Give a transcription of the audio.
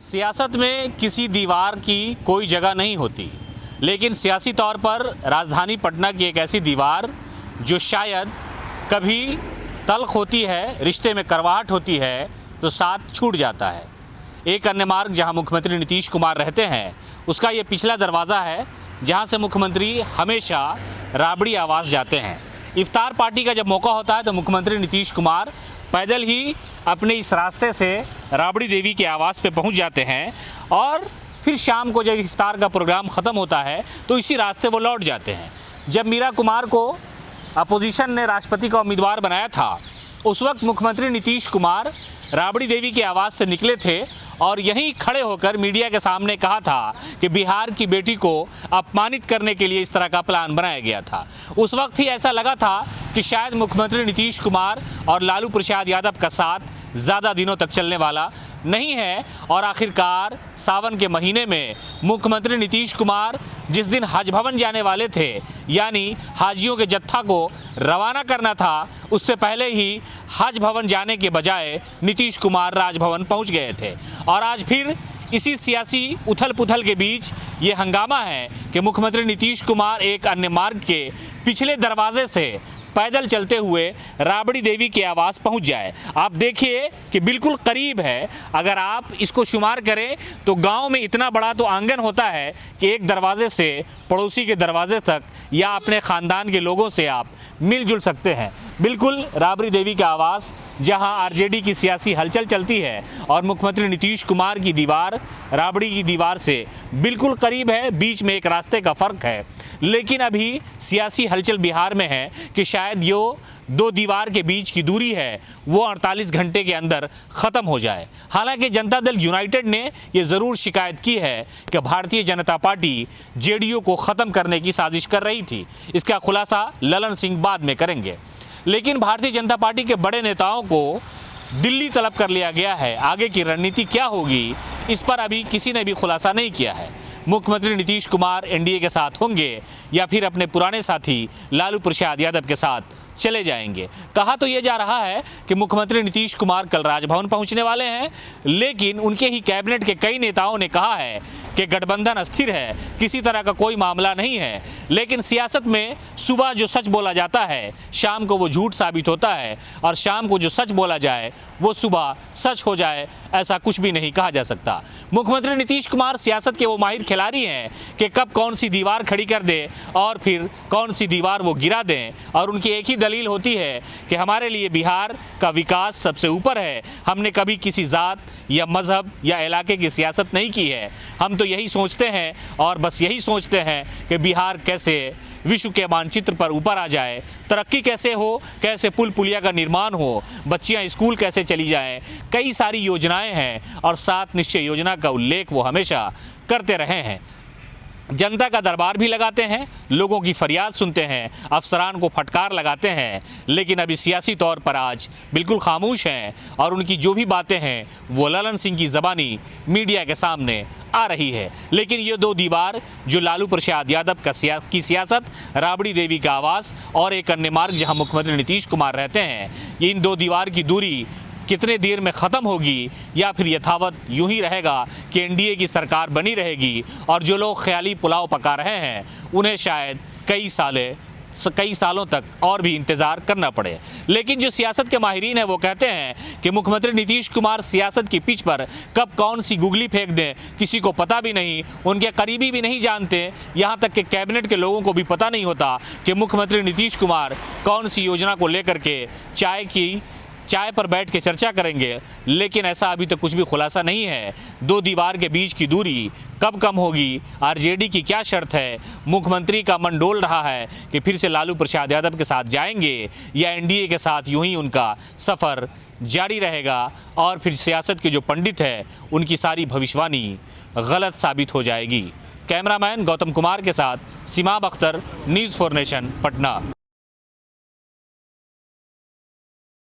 सियासत में किसी दीवार की कोई जगह नहीं होती, लेकिन सियासी तौर पर राजधानी पटना की एक ऐसी दीवार जो शायद कभी तल्ख होती है, रिश्ते में करवाहट होती है तो साथ छूट जाता है। एक अन्य मार्ग जहां मुख्यमंत्री नीतीश कुमार रहते हैं, उसका ये पिछला दरवाज़ा है जहां से मुख्यमंत्री हमेशा राबड़ी आवास जाते हैं। इफ्तार पार्टी का जब मौका होता है तो मुख्यमंत्री नीतीश कुमार पैदल ही अपने इस रास्ते से राबड़ी देवी के आवास पे पहुंच जाते हैं और फिर शाम को जब इफ्तार का प्रोग्राम ख़त्म होता है तो इसी रास्ते वो लौट जाते हैं। जब मीरा कुमार को अपोजिशन ने राष्ट्रपति का उम्मीदवार बनाया था, उस वक्त मुख्यमंत्री नीतीश कुमार राबड़ी देवी के आवास से निकले थे और यहीं खड़े होकर मीडिया के सामने कहा था कि बिहार की बेटी को अपमानित करने के लिए इस तरह का प्लान बनाया गया था। उस वक्त ही ऐसा लगा था कि शायद मुख्यमंत्री नीतीश कुमार और लालू प्रसाद यादव का साथ ज़्यादा दिनों तक चलने वाला नहीं है और आखिरकार सावन के महीने में मुख्यमंत्री नीतीश कुमार जिस दिन हज भवन जाने वाले थे, यानी हाजियों के जत्था को रवाना करना था, उससे पहले ही हज भवन जाने के बजाय नीतीश कुमार राजभवन पहुंच गए थे। और आज फिर इसी सियासी उथल पुथल के बीच ये हंगामा है कि मुख्यमंत्री नीतीश कुमार एक अन्य मार्ग के पिछले दरवाजे से पैदल चलते हुए राबड़ी देवी के आवास पहुंच जाए। आप देखिए कि बिल्कुल करीब है। अगर आप इसको शुमार करें तो गांव में इतना बड़ा तो आंगन होता है कि एक दरवाजे से पड़ोसी के दरवाजे तक या अपने ख़ानदान के लोगों से आप मिलजुल सकते हैं। बिल्कुल राबड़ी देवी का आवास जहां आरजेडी की सियासी हलचल चलती है और मुख्यमंत्री नीतीश कुमार की दीवार राबड़ी की दीवार से बिल्कुल करीब है, बीच में एक रास्ते का फ़र्क है। लेकिन अभी सियासी हलचल बिहार में है कि शायद यो दो दीवार के बीच की दूरी है वो 48 घंटे के अंदर ख़त्म हो जाए। हालांकि जनता दल यूनाइटेड ने ये ज़रूर शिकायत की है कि भारतीय जनता पार्टी जेडीयू को ख़त्म करने की साजिश कर रही थी। इसका खुलासा ललन सिंह बाद में करेंगे। लेकिन भारतीय जनता पार्टी के बड़े नेताओं को दिल्ली तलब कर लिया गया है। आगे की रणनीति क्या होगी, इस पर अभी किसी ने भी खुलासा नहीं किया है। मुख्यमंत्री नीतीश कुमार एनडीए के साथ होंगे या फिर अपने पुराने साथी लालू प्रसाद यादव के साथ चले जाएंगे। कहा तो ये जा रहा है कि मुख्यमंत्री नीतीश कुमार कल राजभवन पहुंचने वाले हैं, लेकिन उनके ही कैबिनेट के कई नेताओं ने कहा है कि गठबंधन अस्थिर है, किसी तरह का कोई मामला नहीं है। लेकिन सियासत में सुबह जो सच बोला जाता है, शाम को वो झूठ साबित होता है और शाम को जो सच बोला जाए वो सुबह सच हो जाए, ऐसा कुछ भी नहीं कहा जा सकता। मुख्यमंत्री नीतीश कुमार सियासत के वो माहिर खिलाड़ी हैं कि कब कौन सी दीवार खड़ी कर दे और फिर कौन सी दीवार वो गिरा दें। और उनकी एक ही दलील होती है कि हमारे लिए बिहार का विकास सबसे ऊपर है, हमने कभी किसी ज़ात या मज़हब या इलाके की सियासत नहीं की है। हम तो यही सोचते हैं और बस यही सोचते हैं कि बिहार कैसे विश्व के मानचित्र पर ऊपर आ जाए, तरक्की कैसे हो, कैसे पुल पुलिया का निर्माण हो, बच्चियां स्कूल कैसे चली जाएं। कई सारी योजनाएं हैं और 7 निश्चय योजना का उल्लेख वो हमेशा करते रहे हैं। जनता का दरबार भी लगाते हैं, लोगों की फरियाद सुनते हैं, अफसरान को फटकार लगाते हैं, लेकिन अभी सियासी तौर पर आज बिल्कुल खामोश हैं और उनकी जो भी बातें हैं वो ललन सिंह की ज़बानी मीडिया के सामने आ रही है। लेकिन ये दो दीवार जो लालू प्रसाद यादव की सियासत, राबड़ी देवी का आवास और एक अन्य मार्ग जहां मुख्यमंत्री नीतीश कुमार रहते हैं, इन दो दीवार की दूरी कितने देर में ख़त्म होगी या फिर यथावत यूं ही रहेगा कि एनडीए की सरकार बनी रहेगी और जो लोग ख्याली पुलाव पका रहे हैं उन्हें शायद कई सालों तक और भी इंतज़ार करना पड़े। लेकिन जो सियासत के माहिरीन हैं वो कहते हैं कि मुख्यमंत्री नीतीश कुमार सियासत की पिच पर कब कौन सी गुगली फेंक दें किसी को पता भी नहीं, उनके करीबी भी नहीं जानते, यहाँ तक कि कैबिनेट के लोगों को भी पता नहीं होता कि मुख्यमंत्री नीतीश कुमार कौन सी योजना को लेकर के चाय पर बैठ के चर्चा करेंगे। लेकिन ऐसा अभी तक कुछ भी खुलासा नहीं है। दो दीवार के बीच की दूरी कब कम होगी, आरजेडी की क्या शर्त है, मुख्यमंत्री का मन डोल रहा है कि फिर से लालू प्रसाद यादव के साथ जाएंगे या एनडीए के साथ यूं ही उनका सफ़र जारी रहेगा और फिर सियासत के जो पंडित हैं उनकी सारी भविष्यवाणी गलत साबित हो जाएगी। कैमरामैन गौतम कुमार के साथ सिमाब अख्तर, न्यूज़ 4 नेशन, पटना।